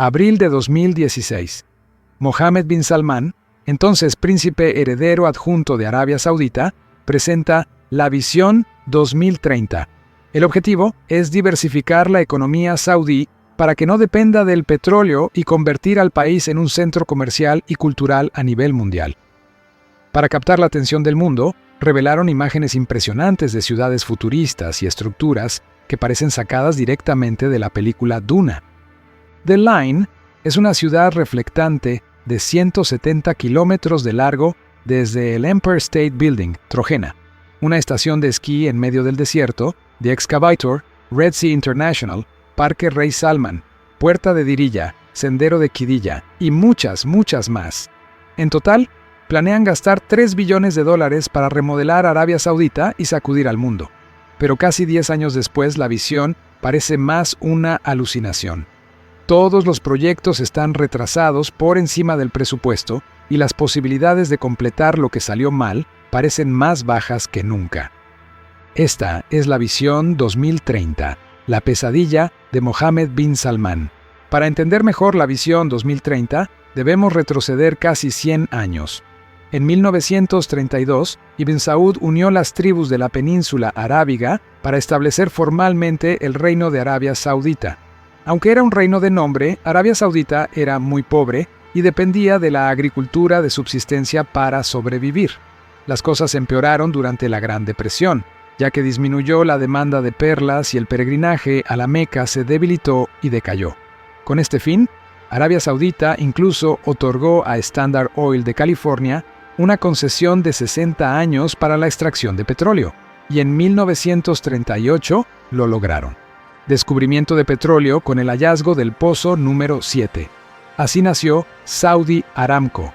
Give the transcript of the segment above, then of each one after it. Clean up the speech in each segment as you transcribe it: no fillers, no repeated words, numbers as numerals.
Abril de 2016. Mohammed bin Salman, entonces príncipe heredero adjunto de Arabia Saudita, presenta la Visión 2030. El objetivo es diversificar la economía saudí para que no dependa del petróleo y convertir al país en un centro comercial y cultural a nivel mundial. Para captar la atención del mundo, revelaron imágenes impresionantes de ciudades futuristas y estructuras que parecen sacadas directamente de la película Duna. The Line es una ciudad reflectante de 170 kilómetros de largo desde el Empire State Building, Trojena, una estación de esquí en medio del desierto, The Excavator, Red Sea International, Parque Rey Salman, Puerta de Diriyah, Sendero de Qiddiya y muchas más. En total, planean gastar $3 billones para remodelar Arabia Saudita y sacudir al mundo. Pero casi 10 años después, la visión parece más una alucinación. Todos los proyectos están retrasados por encima del presupuesto y las posibilidades de completar lo que salió mal parecen más bajas que nunca. Esta es la Visión 2030, la pesadilla de Mohammed bin Salman. Para entender mejor la Visión 2030, debemos retroceder casi 100 años. En 1932, Ibn Saud unió las tribus de la península arábiga para establecer formalmente el Reino de Arabia Saudita. Aunque era un reino de nombre, Arabia Saudita era muy pobre y dependía de la agricultura de subsistencia para sobrevivir. Las cosas empeoraron durante la Gran Depresión, ya que disminuyó la demanda de perlas y el peregrinaje a la Meca se debilitó y decayó. Con este fin, Arabia Saudita incluso otorgó a Standard Oil de California una concesión de 60 años para la extracción de petróleo, y en 1938 lo lograron. Descubrimiento de petróleo con el hallazgo del pozo número 7. Así nació Saudi Aramco.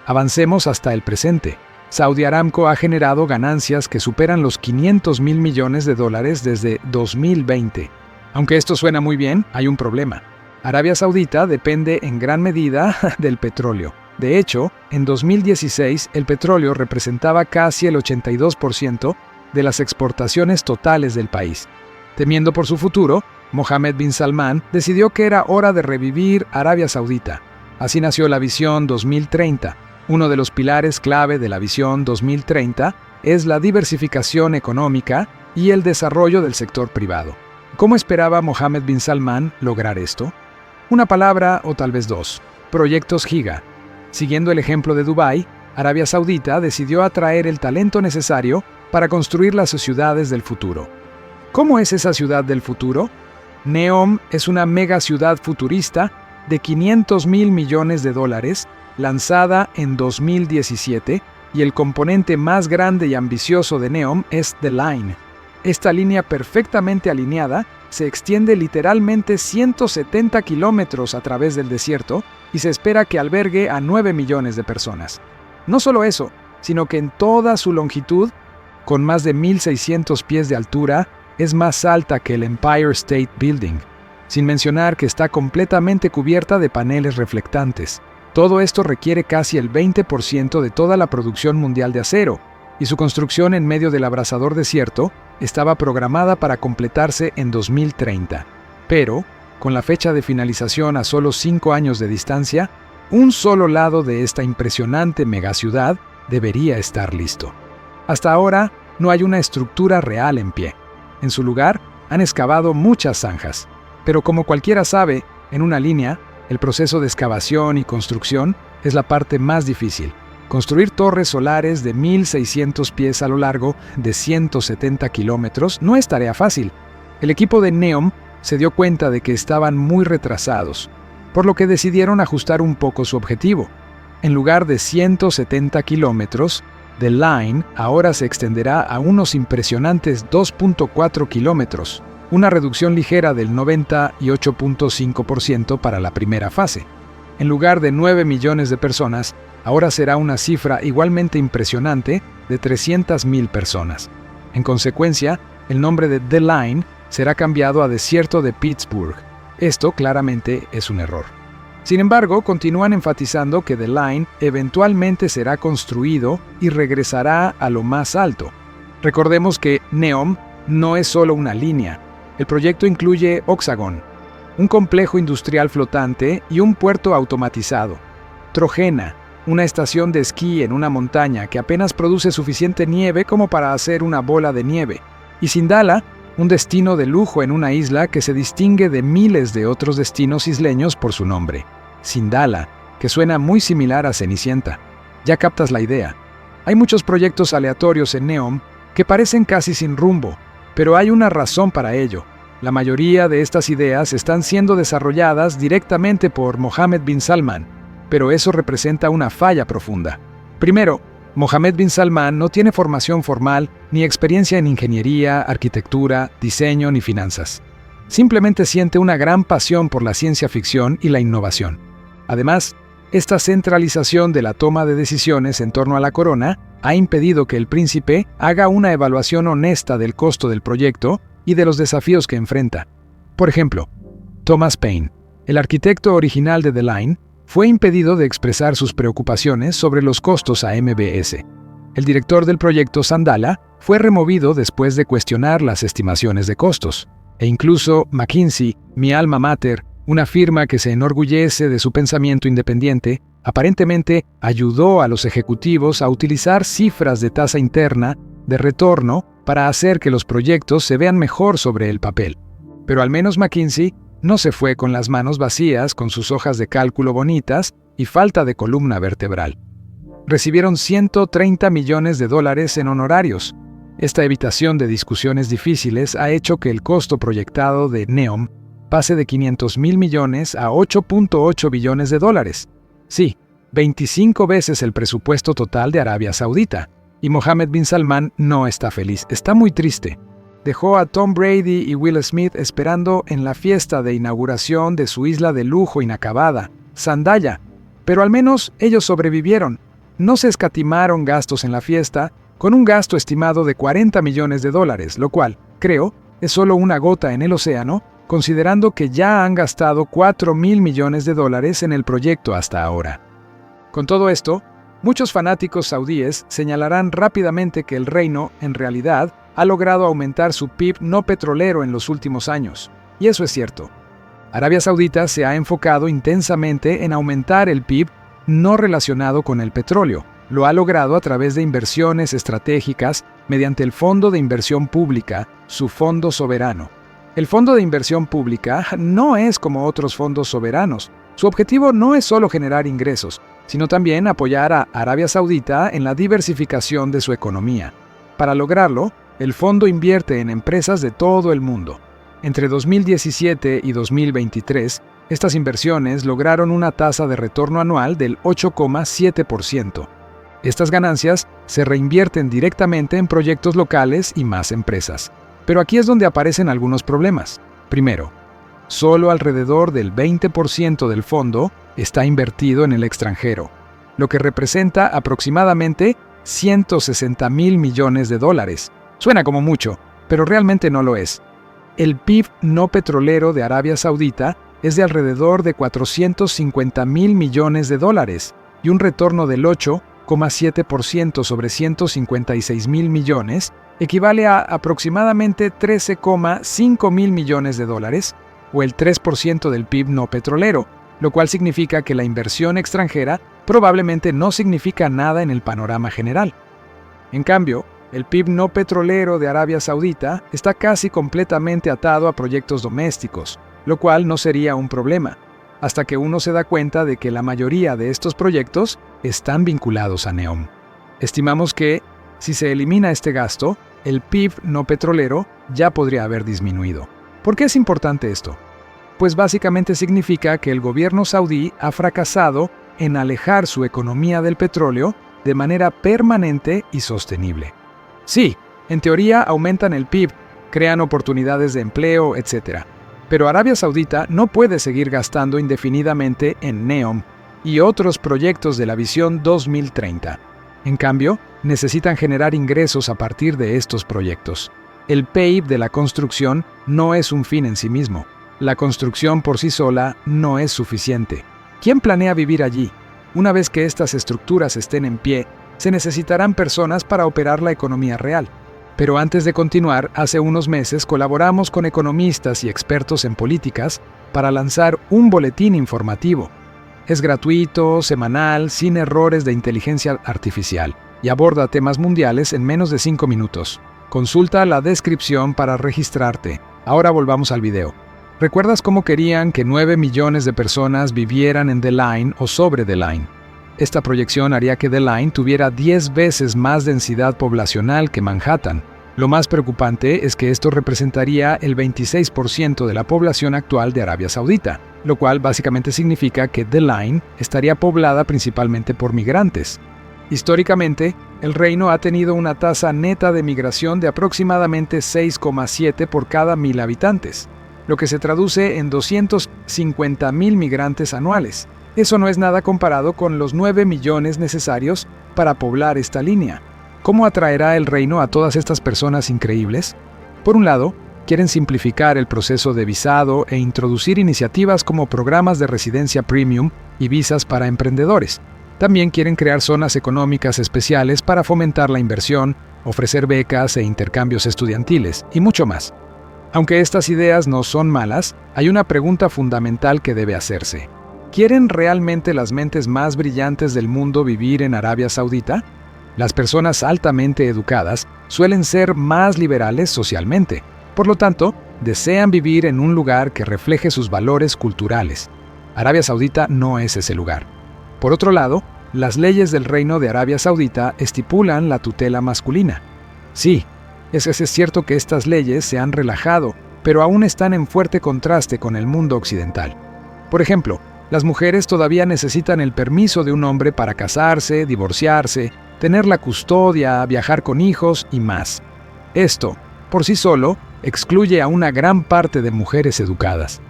Avancemos hasta el presente. Saudi Aramco ha generado ganancias que superan los $500 mil millones desde 2020. Aunque esto suena muy bien, hay un problema. Arabia Saudita depende en gran medida del petróleo. De hecho, en 2016 el petróleo representaba casi el 82% de las exportaciones totales del país. Temiendo por su futuro, Mohammed bin Salman decidió que era hora de revivir Arabia Saudita. Así nació la Visión 2030. Uno de los pilares clave de la Visión 2030 es la diversificación económica y el desarrollo del sector privado. ¿Cómo esperaba Mohammed bin Salman lograr esto? Una palabra o tal vez dos: proyectos giga. Siguiendo el ejemplo de Dubái, Arabia Saudita decidió atraer el talento necesario para construir las ciudades del futuro. ¿Cómo es esa ciudad del futuro? NEOM es una mega ciudad futurista de $500 mil millones, lanzada en 2017, y el componente más grande y ambicioso de NEOM es The Line. Esta línea perfectamente alineada se extiende literalmente 170 kilómetros a través del desierto y se espera que albergue a 9 millones de personas. No solo eso, sino que en toda su longitud, con más de 1.600 pies de altura, es más alta que el Empire State Building, sin mencionar que está completamente cubierta de paneles reflectantes. Todo esto requiere casi el 20% de toda la producción mundial de acero, y su construcción en medio del abrasador desierto estaba programada para completarse en 2030. Pero, con la fecha de finalización a solo 5 años de distancia, un solo lado de esta impresionante megaciudad debería estar listo. Hasta ahora, no hay una estructura real en pie. En su lugar, han excavado muchas zanjas. Pero como cualquiera sabe, en una línea, el proceso de excavación y construcción es la parte más difícil. Construir torres solares de 1.600 pies a lo largo de 170 kilómetros no es tarea fácil. El equipo de NEOM se dio cuenta de que estaban muy retrasados, por lo que decidieron ajustar un poco su objetivo. En lugar de 170 kilómetros, The Line ahora se extenderá a unos impresionantes 2.4 kilómetros, una reducción ligera del 98.5% para la primera fase. En lugar de 9 millones de personas, ahora será una cifra igualmente impresionante de 300.000 personas. En consecuencia, el nombre de The Line será cambiado a Desierto de Pittsburgh. Esto claramente es un error. Sin embargo, continúan enfatizando que The Line eventualmente será construido y regresará a lo más alto. Recordemos que NEOM no es solo una línea. El proyecto incluye Oxagon, un complejo industrial flotante y un puerto automatizado. Trojena, una estación de esquí en una montaña que apenas produce suficiente nieve como para hacer una bola de nieve. Y Sindala, un destino de lujo en una isla que se distingue de miles de otros destinos isleños por su nombre. Sindala, que suena muy similar a Cenicienta. Ya captas la idea. Hay muchos proyectos aleatorios en NEOM que parecen casi sin rumbo, pero hay una razón para ello. La mayoría de estas ideas están siendo desarrolladas directamente por Mohammed bin Salman, pero eso representa una falla profunda. Primero, Mohammed bin Salman no tiene formación formal ni experiencia en ingeniería, arquitectura, diseño ni finanzas. Simplemente siente una gran pasión por la ciencia ficción y la innovación. Además, esta centralización de la toma de decisiones en torno a la corona ha impedido que el príncipe haga una evaluación honesta del costo del proyecto y de los desafíos que enfrenta. Por ejemplo, Thomas Paine, el arquitecto original de The Line, fue impedido de expresar sus preocupaciones sobre los costos a MBS. El director del proyecto Sandala fue removido después de cuestionar las estimaciones de costos. E incluso McKinsey, mi alma mater, una firma que se enorgullece de su pensamiento independiente, aparentemente ayudó a los ejecutivos a utilizar cifras de tasa interna de retorno para hacer que los proyectos se vean mejor sobre el papel. Pero al menos McKinsey no se fue con las manos vacías con sus hojas de cálculo bonitas y falta de columna vertebral. Recibieron $130 millones en honorarios. Esta evitación de discusiones difíciles ha hecho que el costo proyectado de NEOM pase de $500 mil millones a $8.8 billones. Sí, 25 veces el presupuesto total de Arabia Saudita. Y Mohammed bin Salman no está feliz, está muy triste. Dejó a Tom Brady y Will Smith esperando en la fiesta de inauguración de su isla de lujo inacabada, Sandaya. Pero al menos ellos sobrevivieron. No se escatimaron gastos en la fiesta, con un gasto estimado de $40 millones, lo cual, creo, es solo una gota en el océano, considerando que ya han gastado $4.000 millones en el proyecto hasta ahora. Con todo esto, muchos fanáticos saudíes señalarán rápidamente que el reino, en realidad, ha logrado aumentar su PIB no petrolero en los últimos años. Y eso es cierto. Arabia Saudita se ha enfocado intensamente en aumentar el PIB no relacionado con el petróleo. Lo ha logrado a través de inversiones estratégicas mediante el Fondo de Inversión Pública, su fondo soberano. El Fondo de Inversión Pública no es como otros fondos soberanos. Su objetivo no es solo generar ingresos, sino también apoyar a Arabia Saudita en la diversificación de su economía. Para lograrlo, el fondo invierte en empresas de todo el mundo. Entre 2017 y 2023, estas inversiones lograron una tasa de retorno anual del 8,7%. Estas ganancias se reinvierten directamente en proyectos locales y más empresas. Pero aquí es donde aparecen algunos problemas. Primero, solo alrededor del 20% del fondo está invertido en el extranjero, lo que representa aproximadamente $160.000 millones. Suena como mucho, pero realmente no lo es. El PIB no petrolero de Arabia Saudita es de alrededor de $450.000 millones y un retorno del 8,7% sobre $156.000 millones equivale a aproximadamente $13,5 mil millones, o el 3% del PIB no petrolero, lo cual significa que la inversión extranjera probablemente no significa nada en el panorama general. En cambio, el PIB no petrolero de Arabia Saudita está casi completamente atado a proyectos domésticos, lo cual no sería un problema, hasta que uno se da cuenta de que la mayoría de estos proyectos están vinculados a NEOM. Estimamos que, si se elimina este gasto, el PIB no petrolero ya podría haber disminuido. ¿Por qué es importante esto? Pues básicamente significa que el gobierno saudí ha fracasado en alejar su economía del petróleo de manera permanente y sostenible. Sí, en teoría aumentan el PIB, crean oportunidades de empleo, etc. Pero Arabia Saudita no puede seguir gastando indefinidamente en NEOM y otros proyectos de la Visión 2030. En cambio, necesitan generar ingresos a partir de estos proyectos. El PIB de la construcción no es un fin en sí mismo. La construcción por sí sola no es suficiente. ¿Quién planea vivir allí? Una vez que estas estructuras estén en pie, se necesitarán personas para operar la economía real. Pero antes de continuar, hace unos meses colaboramos con economistas y expertos en políticas para lanzar un boletín informativo. Es gratuito, semanal, sin errores de inteligencia artificial y aborda temas mundiales en menos de 5 minutos. Consulta la descripción para registrarte. Ahora volvamos al video. ¿Recuerdas cómo querían que 9 millones de personas vivieran en The Line o sobre The Line? Esta proyección haría que The Line tuviera 10 veces más densidad poblacional que Manhattan. Lo más preocupante es que esto representaría el 26% de la población actual de Arabia Saudita, lo cual básicamente significa que The Line estaría poblada principalmente por migrantes. Históricamente, el reino ha tenido una tasa neta de migración de aproximadamente 6,7 por cada 1.000 habitantes, lo que se traduce en 250.000 migrantes anuales. Eso no es nada comparado con los 9 millones necesarios para poblar esta línea. ¿Cómo atraerá el reino a todas estas personas increíbles? Por un lado, quieren simplificar el proceso de visado e introducir iniciativas como programas de residencia premium y visas para emprendedores. También quieren crear zonas económicas especiales para fomentar la inversión, ofrecer becas e intercambios estudiantiles, y mucho más. Aunque estas ideas no son malas, hay una pregunta fundamental que debe hacerse. ¿Quieren realmente las mentes más brillantes del mundo vivir en Arabia Saudita? Las personas altamente educadas suelen ser más liberales socialmente. Por lo tanto, desean vivir en un lugar que refleje sus valores culturales. Arabia Saudita no es ese lugar. Por otro lado, las leyes del Reino de Arabia Saudita estipulan la tutela masculina. Sí, es cierto que estas leyes se han relajado, pero aún están en fuerte contraste con el mundo occidental. Por ejemplo, las mujeres todavía necesitan el permiso de un hombre para casarse, divorciarse, tener la custodia, viajar con hijos y más. Esto, por sí solo, excluye a una gran parte de mujeres educadas.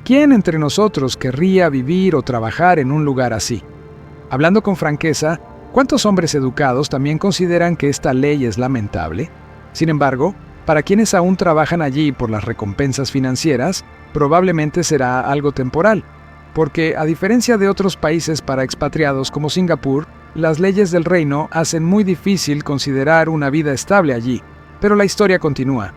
¿Quién entre nosotros querría vivir o trabajar en un lugar así? Hablando con franqueza, ¿cuántos hombres educados también consideran que esta ley es lamentable? Sin embargo, para quienes aún trabajan allí por las recompensas financieras, probablemente será algo temporal, porque a diferencia de otros países para expatriados como Singapur, las leyes del reino hacen muy difícil considerar una vida estable allí, pero la historia continúa.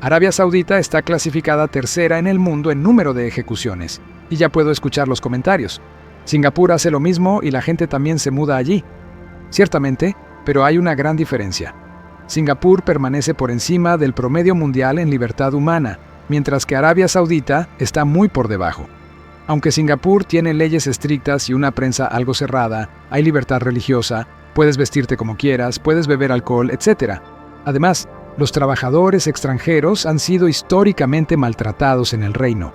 Arabia Saudita está clasificada tercera en el mundo en número de ejecuciones, y ya puedo escuchar los comentarios. Singapur hace lo mismo y la gente también se muda allí. Ciertamente, pero hay una gran diferencia. Singapur permanece por encima del promedio mundial en libertad humana, mientras que Arabia Saudita está muy por debajo. Aunque Singapur tiene leyes estrictas y una prensa algo cerrada, hay libertad religiosa, puedes vestirte como quieras, puedes beber alcohol, etc. Además, los trabajadores extranjeros han sido históricamente maltratados en el reino.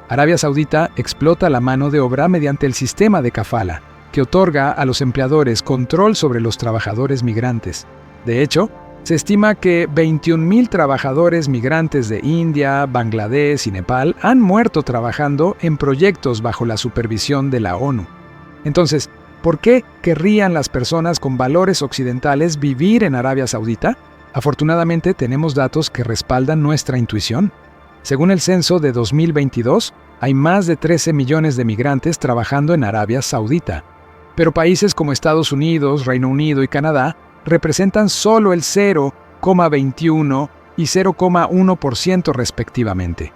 Arabia Saudita explota la mano de obra mediante el sistema de kafala, que otorga a los empleadores control sobre los trabajadores migrantes. De hecho, se estima que 21.000 trabajadores migrantes de India, Bangladesh y Nepal han muerto trabajando en proyectos bajo la supervisión de la ONU. Entonces, ¿por qué querrían las personas con valores occidentales vivir en Arabia Saudita? Afortunadamente, tenemos datos que respaldan nuestra intuición. Según el censo de 2022, hay más de 13 millones de migrantes trabajando en Arabia Saudita. Pero países como Estados Unidos, Reino Unido y Canadá representan solo el 0,21 y 0,1% respectivamente.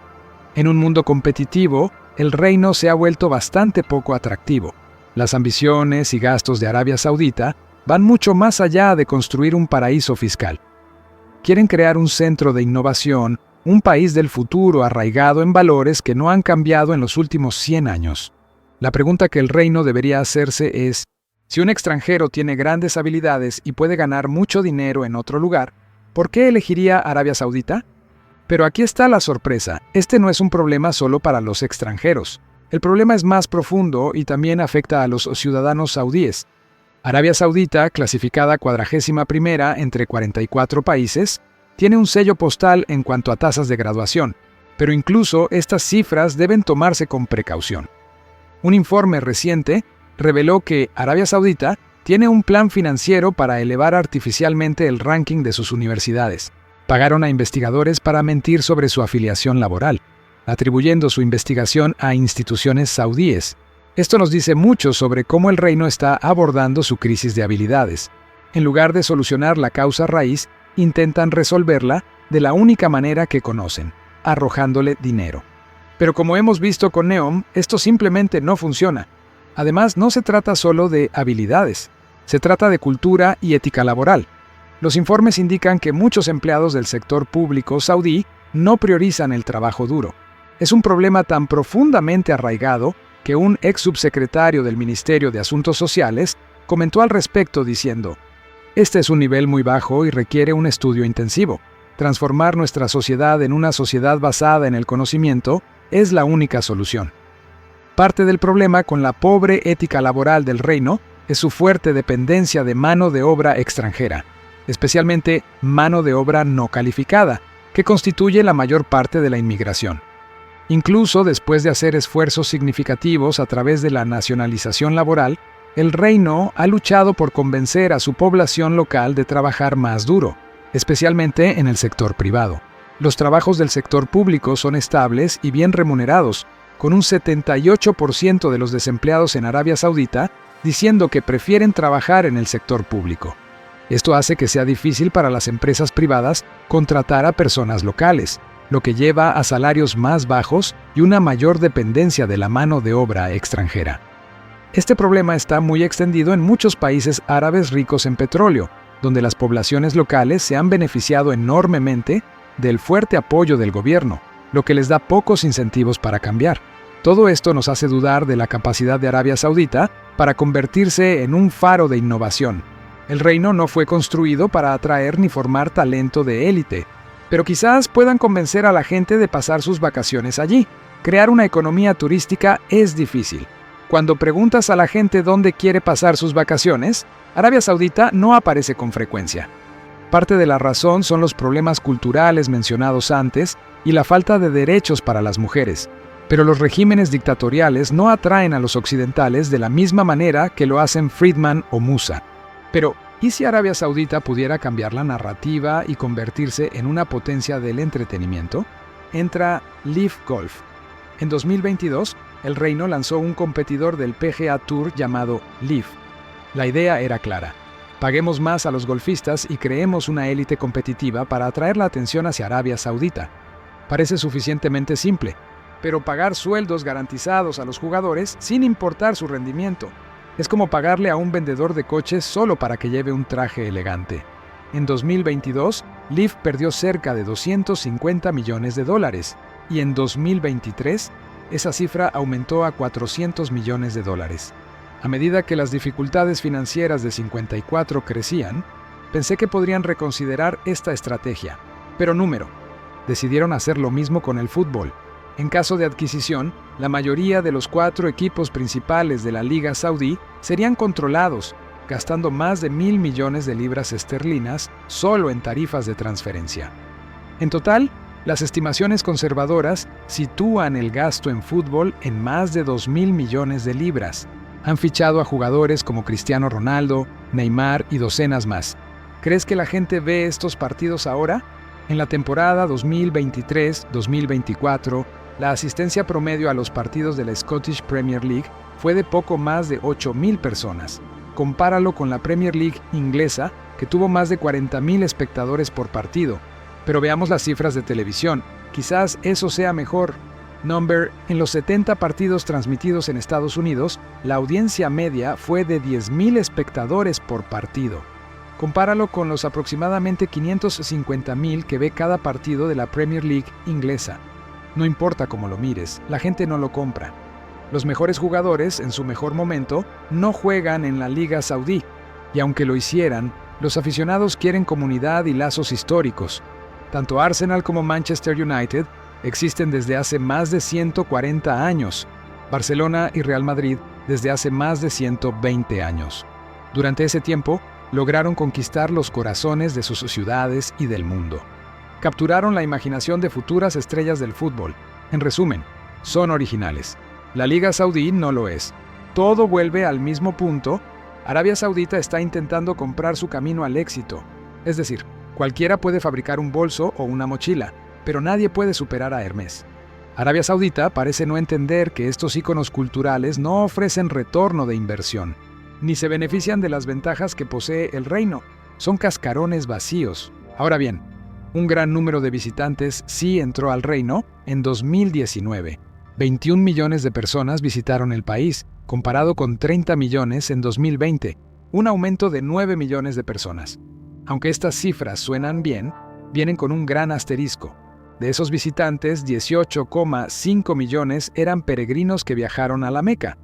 En un mundo competitivo, el reino se ha vuelto bastante poco atractivo. Las ambiciones y gastos de Arabia Saudita van mucho más allá de construir un paraíso fiscal. Quieren crear un centro de innovación, un país del futuro arraigado en valores que no han cambiado en los últimos 100 años. La pregunta que el reino debería hacerse es: si un extranjero tiene grandes habilidades y puede ganar mucho dinero en otro lugar, ¿por qué elegiría Arabia Saudita? Pero aquí está la sorpresa. Este no es un problema solo para los extranjeros. El problema es más profundo y también afecta a los ciudadanos saudíes. Arabia Saudita, clasificada 41ª entre 44 países, tiene un sello postal en cuanto a tasas de graduación, pero incluso estas cifras deben tomarse con precaución. Un informe reciente reveló que Arabia Saudita tiene un plan financiero para elevar artificialmente el ranking de sus universidades. Pagaron a investigadores para mentir sobre su afiliación laboral, atribuyendo su investigación a instituciones saudíes. Esto nos dice mucho sobre cómo el reino está abordando su crisis de habilidades. En lugar de solucionar la causa raíz, intentan resolverla de la única manera que conocen, arrojándole dinero. Pero como hemos visto con NEOM, esto simplemente no funciona. Además, no se trata solo de habilidades, se trata de cultura y ética laboral. Los informes indican que muchos empleados del sector público saudí no priorizan el trabajo duro. Es un problema tan profundamente arraigado que un ex subsecretario del Ministerio de Asuntos Sociales comentó al respecto diciendo: "Este es un nivel muy bajo y requiere un estudio intensivo. Transformar nuestra sociedad en una sociedad basada en el conocimiento es la única solución". Parte del problema con la pobre ética laboral del reino es su fuerte dependencia de mano de obra extranjera, especialmente mano de obra no calificada, que constituye la mayor parte de la inmigración. Incluso después de hacer esfuerzos significativos a través de la nacionalización laboral, el reino ha luchado por convencer a su población local de trabajar más duro, especialmente en el sector privado. Los trabajos del sector público son estables y bien remunerados, con un 78% de los desempleados en Arabia Saudita diciendo que prefieren trabajar en el sector público. Esto hace que sea difícil para las empresas privadas contratar a personas locales, lo que lleva a salarios más bajos y una mayor dependencia de la mano de obra extranjera. Este problema está muy extendido en muchos países árabes ricos en petróleo, donde las poblaciones locales se han beneficiado enormemente del fuerte apoyo del gobierno, lo que les da pocos incentivos para cambiar. Todo esto nos hace dudar de la capacidad de Arabia Saudita para convertirse en un faro de innovación. El reino no fue construido para atraer ni formar talento de élite, pero quizás puedan convencer a la gente de pasar sus vacaciones allí. Crear una economía turística es difícil. Cuando preguntas a la gente dónde quiere pasar sus vacaciones, Arabia Saudita no aparece con frecuencia. Parte de la razón son los problemas culturales mencionados antes y la falta de derechos para las mujeres. Pero los regímenes dictatoriales no atraen a los occidentales de la misma manera que lo hacen Friedman o Musa. Pero, ¿y si Arabia Saudita pudiera cambiar la narrativa y convertirse en una potencia del entretenimiento? Entra Live Golf. En 2022, el reino lanzó un competidor del PGA Tour llamado Live. La idea era clara: paguemos más a los golfistas y creemos una élite competitiva para atraer la atención hacia Arabia Saudita. Parece suficientemente simple, pero pagar sueldos garantizados a los jugadores sin importar su rendimiento es como pagarle a un vendedor de coches solo para que lleve un traje elegante. En 2022, Live perdió cerca de $250 millones y en 2023 esa cifra aumentó a $400 millones. A medida que las dificultades financieras de 54 crecían, pensé que podrían reconsiderar esta estrategia. Pero decidieron hacer lo mismo con el fútbol. En caso de adquisición, la mayoría de los 4 equipos principales de la Liga Saudí serían controlados, gastando más de 1.000 millones de libras esterlinas solo en tarifas de transferencia. En total, las estimaciones conservadoras sitúan el gasto en fútbol en más de 2.000 millones de libras. Han fichado a jugadores como Cristiano Ronaldo, Neymar y docenas más. ¿Crees que la gente ve estos partidos ahora? En la temporada 2023-2024, la asistencia promedio a los partidos de la Scottish Premier League fue de poco más de 8.000 personas. Compáralo con la Premier League inglesa, que tuvo más de 40.000 espectadores por partido. Pero veamos las cifras de televisión. Quizás eso sea mejor. En los 70 partidos transmitidos en Estados Unidos, la audiencia media fue de 10.000 espectadores por partido. Compáralo con los aproximadamente 550.000 que ve cada partido de la Premier League inglesa. No importa cómo lo mires, la gente no lo compra. Los mejores jugadores, en su mejor momento, no juegan en la Liga Saudí, y aunque lo hicieran, los aficionados quieren comunidad y lazos históricos. Tanto Arsenal como Manchester United existen desde hace más de 140 años, Barcelona y Real Madrid desde hace más de 120 años. Durante ese tiempo, lograron conquistar los corazones de sus ciudades y del mundo. Capturaron la imaginación de futuras estrellas del fútbol. En resumen, son originales. La Liga Saudí no lo es. Todo vuelve al mismo punto. Arabia Saudita está intentando comprar su camino al éxito. Es decir, cualquiera puede fabricar un bolso o una mochila, pero nadie puede superar a Hermès. Arabia Saudita parece no entender que estos íconos culturales no ofrecen retorno de inversión, ni se benefician de las ventajas que posee el reino. Son cascarones vacíos. Ahora bien, un gran número de visitantes sí entró al reino en 2019. 21 millones de personas visitaron el país, comparado con 30 millones en 2020, un aumento de 9 millones de personas. Aunque estas cifras suenan bien, vienen con un gran asterisco. De esos visitantes, 18,5 millones eran peregrinos que viajaron a la Meca.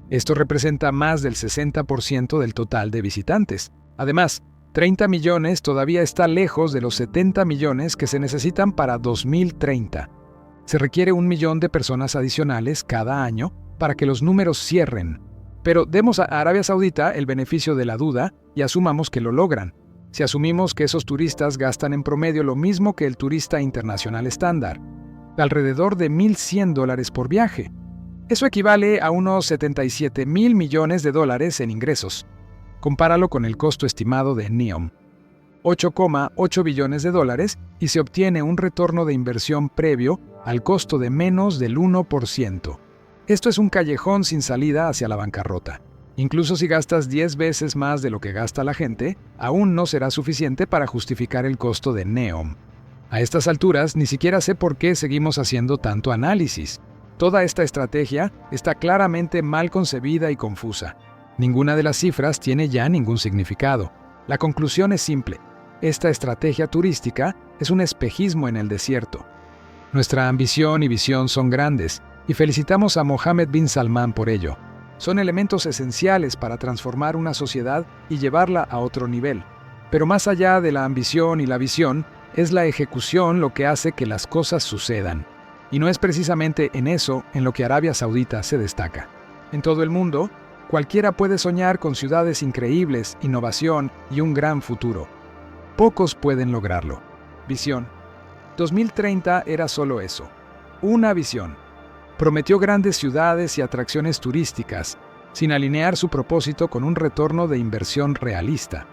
Esto representa más del 60% del total de visitantes. Además, 30 millones todavía está lejos de los 70 millones que se necesitan para 2030. Se requiere 1 millón de personas adicionales cada año para que los números cierren. Pero demos a Arabia Saudita el beneficio de la duda y asumamos que lo logran. Si asumimos que esos turistas gastan en promedio lo mismo que el turista internacional estándar, alrededor de $1,100 por viaje. Eso equivale a unos 77,000 millones de dólares en ingresos. Compáralo con el costo estimado de NEOM, 8,8 billones de dólares, y se obtiene un retorno de inversión previo al costo de menos del 1%. Esto es un callejón sin salida hacia la bancarrota. Incluso si gastas 10 veces más de lo que gasta la gente, aún no será suficiente para justificar el costo de NEOM. A estas alturas, ni siquiera sé por qué seguimos haciendo tanto análisis. Toda esta estrategia está claramente mal concebida y confusa. Ninguna de las cifras tiene ya ningún significado. La conclusión es simple. Esta estrategia turística es un espejismo en el desierto. Nuestra ambición y visión son grandes, y felicitamos a Mohammed bin Salman por ello. Son elementos esenciales para transformar una sociedad y llevarla a otro nivel. Pero más allá de la ambición y la visión, es la ejecución lo que hace que las cosas sucedan. Y no es precisamente en eso en lo que Arabia Saudita se destaca. En todo el mundo, cualquiera puede soñar con ciudades increíbles, innovación y un gran futuro. Pocos pueden lograrlo. Visión. 2030 era solo eso. Una visión. Prometió grandes ciudades y atracciones turísticas, sin alinear su propósito con un retorno de inversión realista.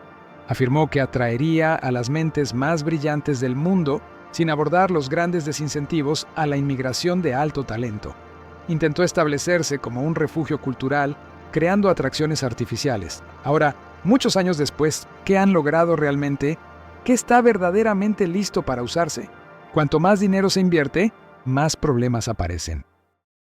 Afirmó que atraería a las mentes más brillantes del mundo, sin abordar los grandes desincentivos a la inmigración de alto talento. Intentó establecerse como un refugio cultural, creando atracciones artificiales. Ahora, muchos años después, ¿qué han logrado realmente? ¿Qué está verdaderamente listo para usarse? Cuanto más dinero se invierte, más problemas aparecen.